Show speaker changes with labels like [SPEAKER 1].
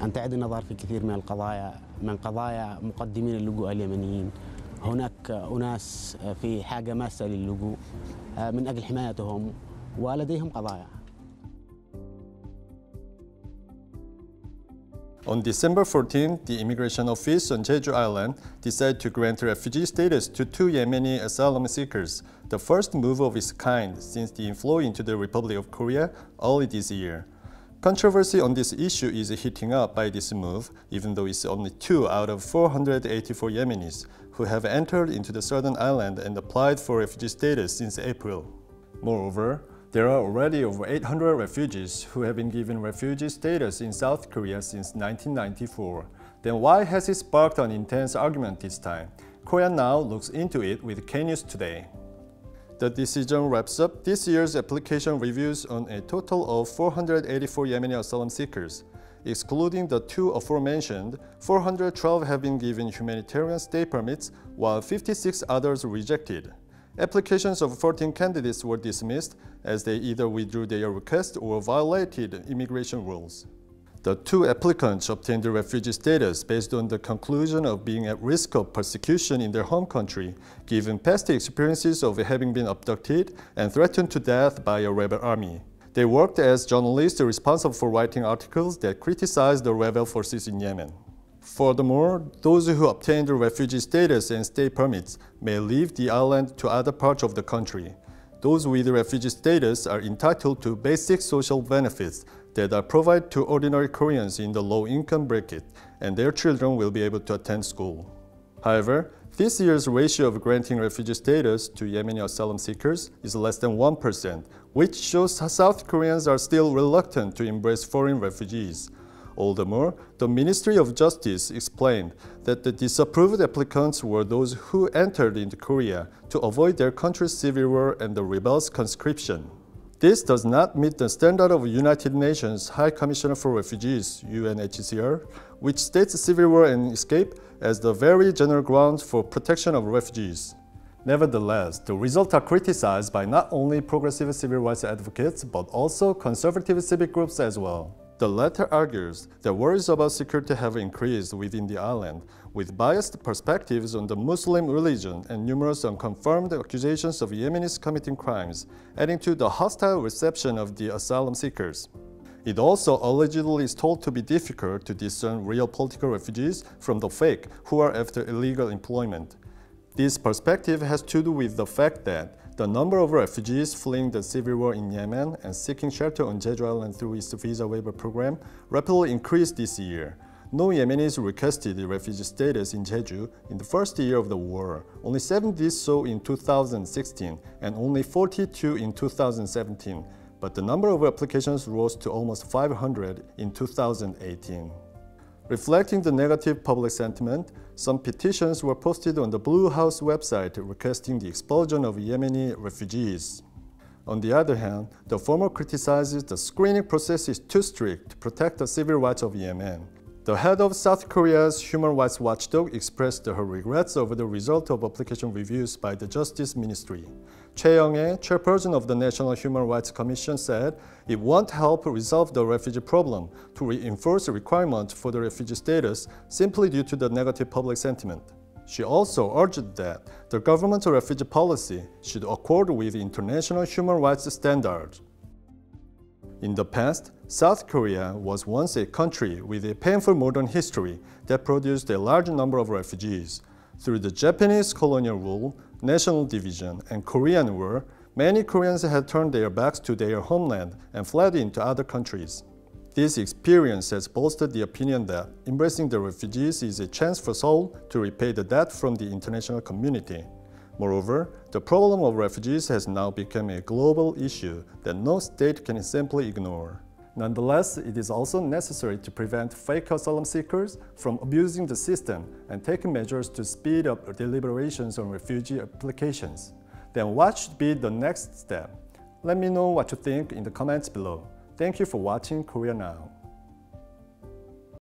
[SPEAKER 1] أن تعيد النظر في كثير من قضايا مقدمين اللجوء اليمنيين. هناك أناس في حاجة ماسة للجوء من أجل حمايتهم ولديهم قضايا.
[SPEAKER 2] On December 14, the Immigration Office on Jeju Island decided to grant refugee status to 2 Yemeni asylum seekers, the first move of its kind since the inflow into the Republic of Korea early this year. Controversy on this issue is heating up by this move, even though it's only 2 out of 484 Yemenis who have entered into the southern island and applied for refugee status since April. Moreover, there are already over 800 refugees who have been given refugee status in South Korea since 1994. Then why has it sparked an intense argument this time? Korea Now looks into it with K-News today. The decision wraps up this year's application reviews on a total of 484 Yemeni asylum seekers. Excluding the 2 aforementioned, 412 have been given humanitarian stay permits, while 56 others rejected. Applications of 14 candidates were dismissed as they either withdrew their request or violated immigration rules. The 2 applicants obtained the refugee status based on the conclusion of being at risk of persecution in their home country, given past experiences of having been abducted and threatened to death by a rebel army. They worked as journalists responsible for writing articles that criticized the rebel forces in Yemen. Furthermore, those who obtained refugee status and stay permits may leave the island to other parts of the country. Those with refugee status are entitled to basic social benefits that are provided to ordinary Koreans in the low-income bracket, and their children will be able to attend school. However, this year's ratio of granting refugee status to Yemeni asylum seekers is less than 1%, which shows South Koreans are still reluctant to embrace foreign refugees. All the more, the Ministry of Justice explained that the disapproved applicants were those who entered into Korea to avoid their country's civil war and the rebels' conscription. This does not meet the standard of United Nations High Commissioner for Refugees, UNHCR, which states civil war and escape as the very general grounds for protection of refugees. Nevertheless, the results are criticized by not only progressive civil rights advocates, but also conservative civic groups as well. The latter argues that worries about security have increased within the island, with biased perspectives on the Muslim religion and numerous unconfirmed accusations of Yemenis committing crimes, adding to the hostile reception of the asylum seekers. It also allegedly is told to be difficult to discern real political refugees from the fake who are after illegal employment. This perspective has to do with the fact that the number of refugees fleeing the civil war in Yemen and seeking shelter on Jeju Island through its visa waiver program rapidly increased this year. No Yemenis requested refugee status in Jeju in the first year of the war. Only 7 did so in 2016 and only 42 in 2017. But the number of applications rose to almost 500 in 2018. Reflecting the negative public sentiment, some petitions were posted on the Blue House website requesting the expulsion of Yemeni refugees. On the other hand, the former criticizes the screening process is too strict to protect the civil rights of Yemen. The head of South Korea's human rights watchdog expressed her regrets over the result of application reviews by the Justice Ministry. Choi Young-ae, chairperson of the National Human Rights Commission, said it won't help resolve the refugee problem to reinforce the requirement for the refugee status simply due to the negative public sentiment. She also urged that the government's refugee policy should accord with international human rights standards. In the past, South Korea was once a country with a painful modern history that produced a large number of refugees. Through the Japanese colonial rule, national division, and Korean War, many Koreans had turned their backs to their homeland and fled into other countries. This experience has bolstered the opinion that embracing the refugees is a chance for Seoul to repay the debt from the international community. Moreover, the problem of refugees has now become a global issue that no state can simply ignore. Nonetheless, it is also necessary to prevent fake asylum seekers from abusing the system and taking measures to speed up deliberations on refugee applications. Then what should be the next step? Let me know what you think in the comments below. Thank you for watching Korea Now.